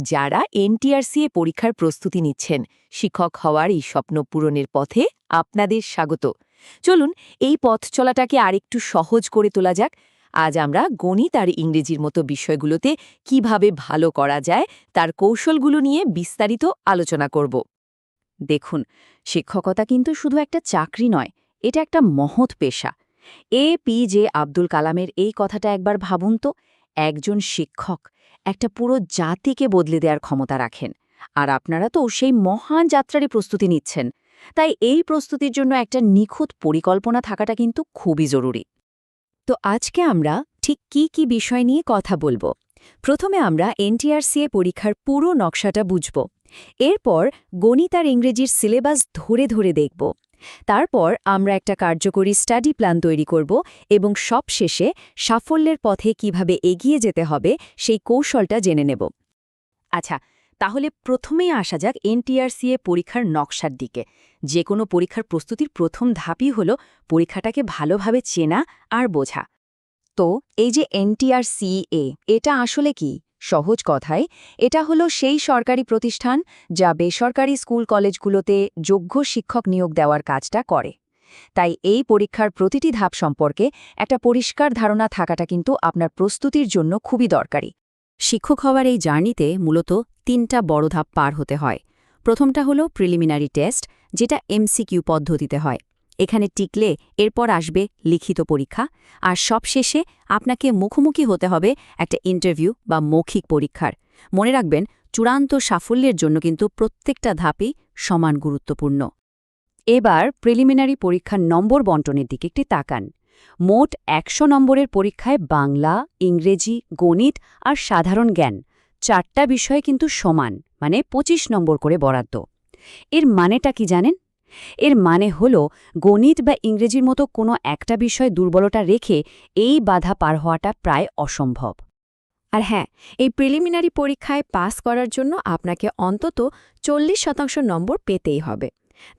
যারা এনটিআরসিএ পরীক্ষার প্রস্তুতি নিচ্ছেন, শিক্ষক হওয়ার এই স্বপ্ন পূরণের পথে আপনাদের স্বাগত। চলুন এই পথ চলাটাকে আরেকটু সহজ করে তোলা যাক। আজ আমরা গণিত আর ইংরেজির মতো বিষয়গুলোতে কিভাবে ভালো করা যায় তার কৌশলগুলো নিয়ে বিস্তারিত আলোচনা করব। দেখুন, শিক্ষকতা কিন্তু শুধু একটা চাকরি নয়, এটা একটা মহৎ পেশা। APJ আব্দুল কালামের এই কথাটা একবার ভাবুন তো। একজন শিক্ষক একটা পুরো জাতিকে বদলে দেওয়ার ক্ষমতা রাখেন। আর আপনারা তো সেই মহান যাত্রারই প্রস্তুতি নিচ্ছেন। তাই এই প্রস্তুতির জন্য একটা নিখুঁত পরিকল্পনা থাকাটা কিন্তু খুবই জরুরি। তো আজকে আমরা ঠিক কি বিষয় নিয়ে কথা বলবো। প্রথমে আমরা এনটিআরসিএ পরীক্ষার পুরো নকশাটা বুঝব। এরপর গণিত আর ইংরেজির সিলেবাস ধরে ধরে দেখব। তারপর আমরা একটা কার্যকরী স্টাডি প্ল্যান তৈরি করব এবং সবশেষে সাফল্যের পথে কিভাবে এগিয়ে যেতে হবে সেই কৌশলটা জেনে নেব। আচ্ছা, তাহলে প্রথমেই আসা যাক এনটিআরসিএ পরীক্ষার নকশার দিকে। যে কোনো পরীক্ষার প্রস্তুতির প্রথম ধাপই হল পরীক্ষাটাকে ভালোভাবে চেনা আর বোঝা। তো এই যে এনটিআরসিএ, এটা আসলে কি? সহজ কথায় এটা হলো সেই সরকারি প্রতিষ্ঠান যা বেসরকারি স্কুল কলেজগুলোতে যোগ্য শিক্ষক নিয়োগ দেওয়ার কাজটা করে। তাই এই পরীক্ষার প্রতিটি ধাপ সম্পর্কে একটা পরিষ্কার ধারণা থাকাটা কিন্তু আপনার প্রস্তুতির জন্য খুবই দরকারি। শিক্ষক হওয়ার এই জার্নিতে মূলত ৩টা বড় ধাপ পার হতে হয়। প্রথমটা হলো প্রিলিমিনারি টেস্ট, যেটা MCQ পদ্ধতিতে হয়। এখানে টিকলে এরপর আসবে লিখিত পরীক্ষা, আর সবশেষে আপনাকে মুখোমুখি হতে হবে একটা ইন্টারভিউ বা মৌখিক পরীক্ষার। মনে রাখবেন, চূড়ান্ত সাফল্যের জন্য কিন্তু প্রত্যেকটা ধাপই সমান গুরুত্বপূর্ণ। এবার প্রিলিমিনারি পরীক্ষার নম্বর বণ্টনের দিকে একটি তাকান। মোট ১০০ নম্বরের পরীক্ষায় বাংলা, ইংরেজি, গণিত আর সাধারণ জ্ঞান ৪টা বিষয় কিন্তু সমান, মানে ২৫ নম্বর করে বরাদ্দ। এর মানেটা কি জানেন? এর মানে হল গণিত বা ইংরেজির মতো কোনো একটা বিষয় দুর্বলতা রেখে এই বাধা পার হওয়াটা প্রায় অসম্ভব। আর হ্যাঁ, এই প্রিলিমিনারি পরীক্ষায় পাস করার জন্য আপনাকে অন্তত ৪০% নম্বর পেতেই হবে।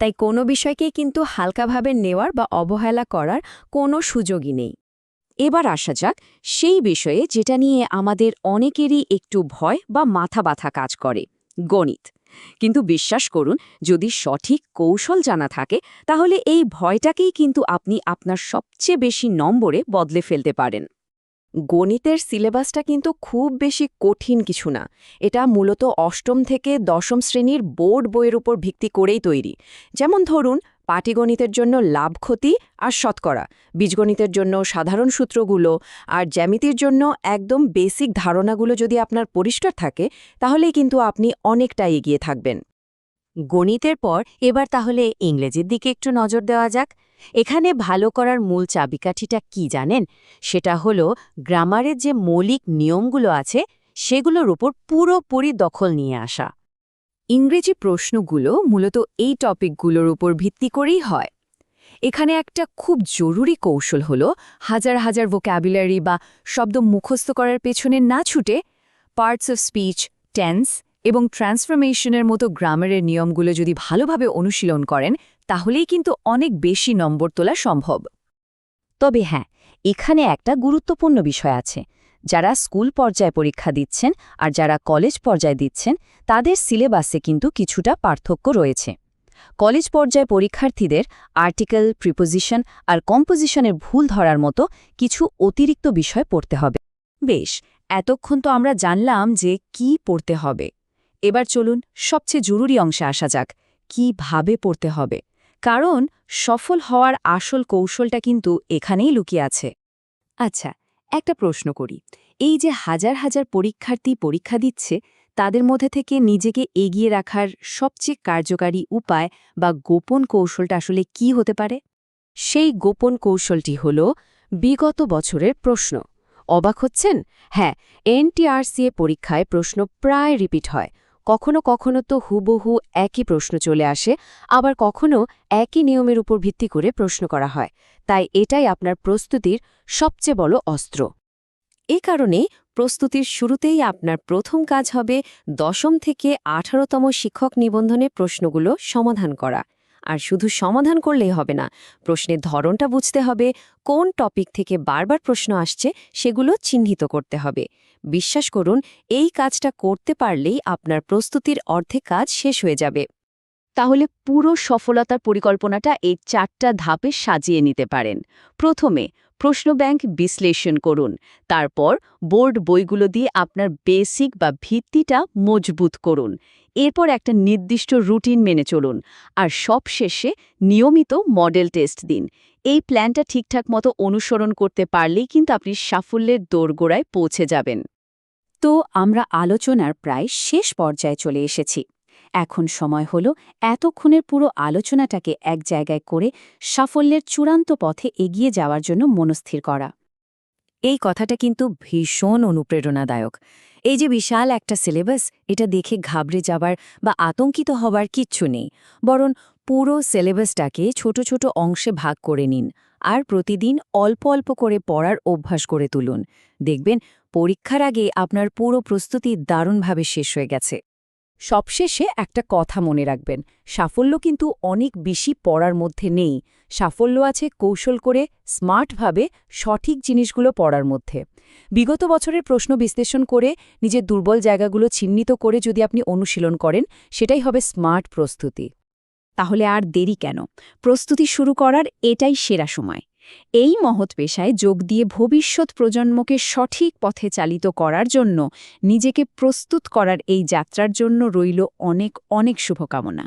তাই কোনো বিষয়কেই কিন্তু হালকাভাবে নেওয়ার বা অবহেলা করার কোনো সুযোগই নেই। এবার আসা যাক সেই বিষয়ে যেটা নিয়ে আমাদের অনেকেরই একটু ভয় বা মাথা ব্যথা কাজ করে, গণিত। কিন্তু বিশ্বাস করুন, যদি সঠিক কৌশল জানা থাকে তাহলে এই ভয়টাকেই কিন্তু আপনি আপনার সবচেয়ে বেশি নম্বরে বদলে ফেলতে পারেন। গণিতের সিলেবাসটা কিন্তু খুব বেশি কঠিন কিছু না। এটা মূলত অষ্টম থেকে দশম শ্রেণীর বোর্ড বইয়ের উপর ভিত্তি করেই তৈরি। যেমন ধরুন, পাটিগণিতের জন্য লাভ ক্ষতি আর শতকরা, বীজগণিতের জন্য সাধারণ সূত্রগুলো, আর জ্যামিতির জন্য একদম বেসিক ধারণাগুলো যদি আপনার পরিষ্কার থাকে, তাহলেই কিন্তু আপনি অনেকটা এগিয়ে থাকবেন। গণিতের পর এবার তাহলে ইংরেজির দিকে একটু নজর দেওয়া যাক। এখানে ভালো করার মূল চাবিকাঠিটা কি জানেন? সেটা হলো গ্রামারের যে মৌলিক নিয়মগুলো আছে সেগুলোর উপর পুরোপুরি দখল নিয়ে আসা। ইংরেজি প্রশ্নগুলো মূলত এই টপিকগুলোর উপর ভিত্তি করেই হয়। এখানে একটা খুব জরুরি কৌশল হলো হাজার হাজার ভোক্যাবুলারি বা শব্দ মুখস্থ করার পেছনে না ছুটে পার্টস অফ স্পিচ, টেন্স এবং ট্রান্সফরমেশনের মতো গ্রামারের নিয়মগুলো যদি ভালোভাবে অনুশীলন করেন, তাহলেই কিন্তু অনেক বেশি নম্বর তোলা সম্ভব। তবে হ্যাঁ, এখানে একটা গুরুত্বপূর্ণ বিষয় আছে। যারা স্কুল পর্যায়ে পরীক্ষা দিচ্ছেন আর যারা কলেজ পর্যায়ে দিচ্ছেন, তাদের সিলেবাসে কিন্তু কিছুটা পার্থক্য রয়েছে। কলেজ পর্যায়ে পরীক্ষার্থীদের আর্টিকেল, প্রিপোজিশন আর কম্পোজিশনের ভুল ধরার মতো কিছু অতিরিক্ত বিষয় পড়তে হবে। বেশ, এতক্ষণ তো আমরা জানলাম যে কি পড়তে হবে। এবার চলুন সবচেয়ে জরুরি অংশে আসা যাক, কিভাবে পড়তে হবে। কারণ সফল হওয়ার আসল কৌশলটা কিন্তু এখানেই লুকিয়ে আছে। আচ্ছা, একটা প্রশ্ন করি। এই যে হাজার হাজার পরীক্ষার্থী পরীক্ষা দিচ্ছে, তাদের মধ্যে থেকে নিজেকে এগিয়ে রাখার সবচেয়ে কার্যকারী উপায় বা গোপন কৌশলটা আসলে কি হতে পারে? সেই গোপন কৌশলটি হল বিগত বছরের প্রশ্ন। অবাক হচ্ছেন? হ্যাঁ, এনটিআরসিএ পরীক্ষায় প্রশ্ন প্রায় রিপিট হয়। কখনো কখনো তো হুবহু একই প্রশ্ন চলে আসে, আবার কখনো একই নিয়মের উপর ভিত্তি করে প্রশ্ন করা হয়। তাই এটাই আপনার প্রস্তুতির সবচেয়ে বড় অস্ত্র। এ কারণে প্রস্তুতির শুরুতেই আপনার প্রথম কাজ হবে ১০ম থেকে ১৮তম শিক্ষক নিবন্ধনের প্রশ্নগুলো সমাধান করা। আর শুধু সমাধান করলেই হবে না, প্রশ্নের ধরনটা বুঝতে হবে, কোন টপিক থেকে বারবার প্রশ্ন আসছে সেগুলো চিহ্নিত করতে হবে। বিশ্বাস করুন, এই কাজটা করতে পারলেই আপনার প্রস্তুতির অর্ধেক কাজ শেষ হয়ে যাবে। তাহলে পুরো সফলতার পরিকল্পনাটা এই 4টা ধাপে সাজিয়ে নিতে পারেন। প্রথমে প্রশ্ন ব্যাংক বিশ্লেষণ করুন, তারপর বোর্ড বইগুলো দিয়ে আপনার বেসিক বা ভিত্তিটা মজবুত করুন, এরপর একটা নির্দিষ্ট রুটিন মেনে চলুন, আর সবশেষে নিয়মিত মডেল টেস্ট দিন। এই প্ল্যানটা ঠিকঠাক মতো অনুসরণ করতে পারলেই কিন্তু আপনি সাফল্যের দোরগোড়ায় পৌঁছে যাবেন। তো আমরা আলোচনার প্রায় শেষ পর্যায়ে চলে এসেছি। এখন সময় হলো এতক্ষণের পুরো আলোচনাটাকে এক জায়গায় করে সাফল্যের চূড়ান্ত পথে এগিয়ে যাওয়ার জন্য মনস্থির করা। এই কথাটা কিন্তু ভীষণ অনুপ্রেরণাদায়ক। এই যে বিশাল একটা সিলেবাস, এটা দেখে ঘাবড়ে যাবার বা আতঙ্কিত হবার কিচ্ছু নেই। বরং পুরো সিলেবাসটাকে ছোট ছোট অংশে ভাগ করে নিন, আর প্রতিদিন অল্প অল্প করে পড়ার অভ্যাস করে তুলুন। দেখবেন পরীক্ষার আগে আপনার পুরো প্রস্তুতি দারুণভাবে শেষ হয়ে গেছে। সবশেষে একটা কথা মনে রাখবেন, সাফল্য কিন্তু অনেক বেশি পড়ার মধ্যে নেই। সাফল্য আছে কৌশল করে, স্মার্টভাবে সঠিক জিনিসগুলো পড়ার মধ্যে। বিগত বছরের প্রশ্ন বিশ্লেষণ করে নিজের দুর্বল জায়গাগুলো চিহ্নিত করে যদি আপনি অনুশীলন করেন, সেটাই হবে স্মার্ট প্রস্তুতি। তাহলে আর দেরি কেন? প্রস্তুতি শুরু করার এটাই সেরা সময়। এই মহৎ পেশায় যোগ দিয়ে ভবিষ্যৎ প্রজন্মকে সঠিক পথে চালিত করার জন্য নিজেকে প্রস্তুত করার এই যাত্রার জন্য রইল অনেক অনেক শুভকামনা।